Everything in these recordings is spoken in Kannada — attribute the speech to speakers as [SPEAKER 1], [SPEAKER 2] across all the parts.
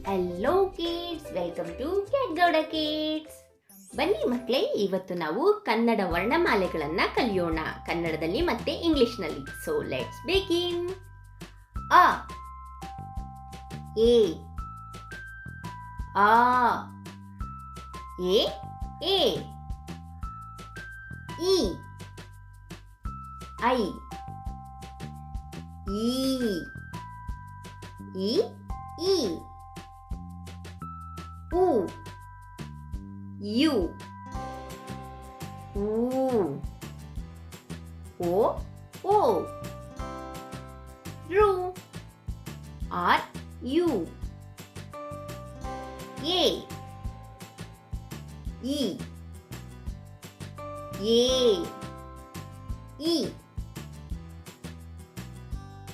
[SPEAKER 1] ಹಲೋ ಕಿಡ್ಸ್, ವೆಲ್ಕಮ್ ಟು ಕ್ಯಾಟ್ಗೌಡ ಕಿಡ್ಸ್. ಬನ್ನಿ ಮಕ್ಕಳೇ, ಇವತ್ತು ನಾವು ಕನ್ನಡ ವರ್ಣಮಾಲೆಗಳನ್ನ ಕಲಿಯೋಣ, ಕನ್ನಡದಲ್ಲಿ ಮತ್ತೆ ಇಂಗ್ಲಿಷ್ನಲ್ಲಿ. So let's begin. A A ಆ ಎ ಎ ಇ ಐ ಈ ಈ U U O O Ru R U A E E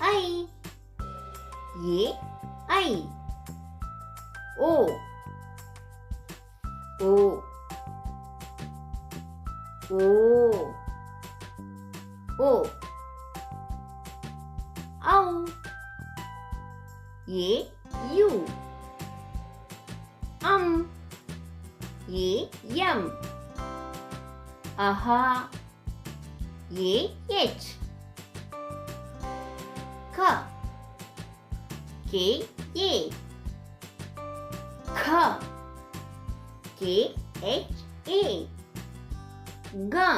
[SPEAKER 1] I I O O O O Ow A U A Yum Aha A H Ka K A Kha K H A Ga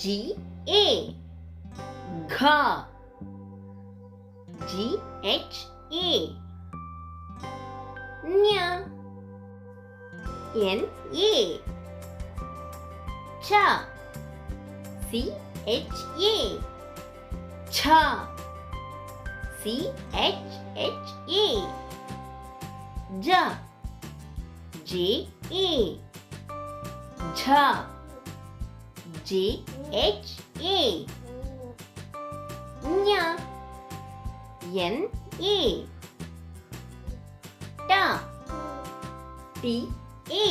[SPEAKER 1] G A Gha G H A Nya N A Cha C H A Cha C H H A Ja J A Jha J H A Nya N A Ta T A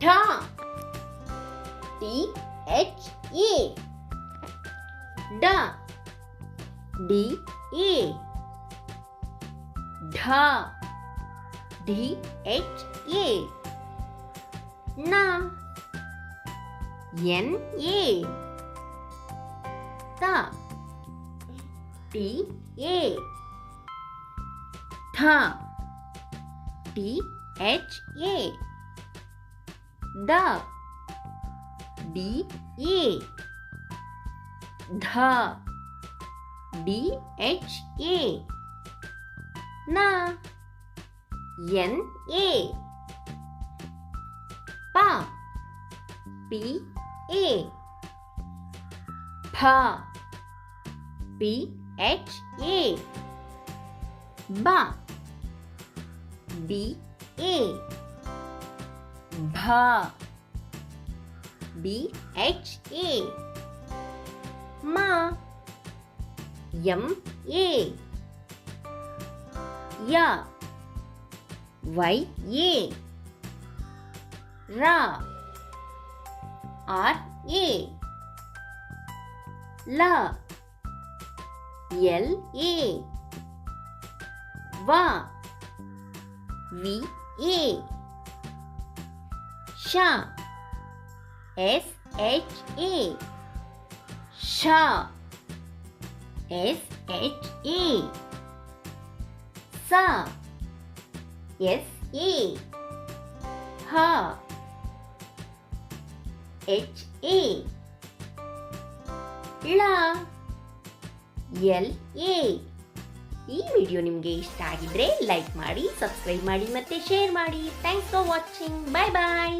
[SPEAKER 1] Ta T H A Da D A Dha D H A Na N A Ta T A Tha T H A Da D A Dha D H A Na N A Pa P A Pha P H A Ba B A Bha B H A Ma M A Ya Y A Ra R A La L A Va V A Sha S H A Sha S H A Sa S A Ha H A La L A. ಈ ವಿಡಿಯೋ ನಿಮಗೆ ಇಷ್ಟ ಆಗಿದ್ರೆ ಲೈಕ್ ಮಾಡಿ, ಸಬ್ಸ್ಕ್ರೈಬ್ ಮಾಡಿ ಮತ್ತೆ ಶೇರ್ ಮಾಡಿ. Thanks for watching. Bye bye.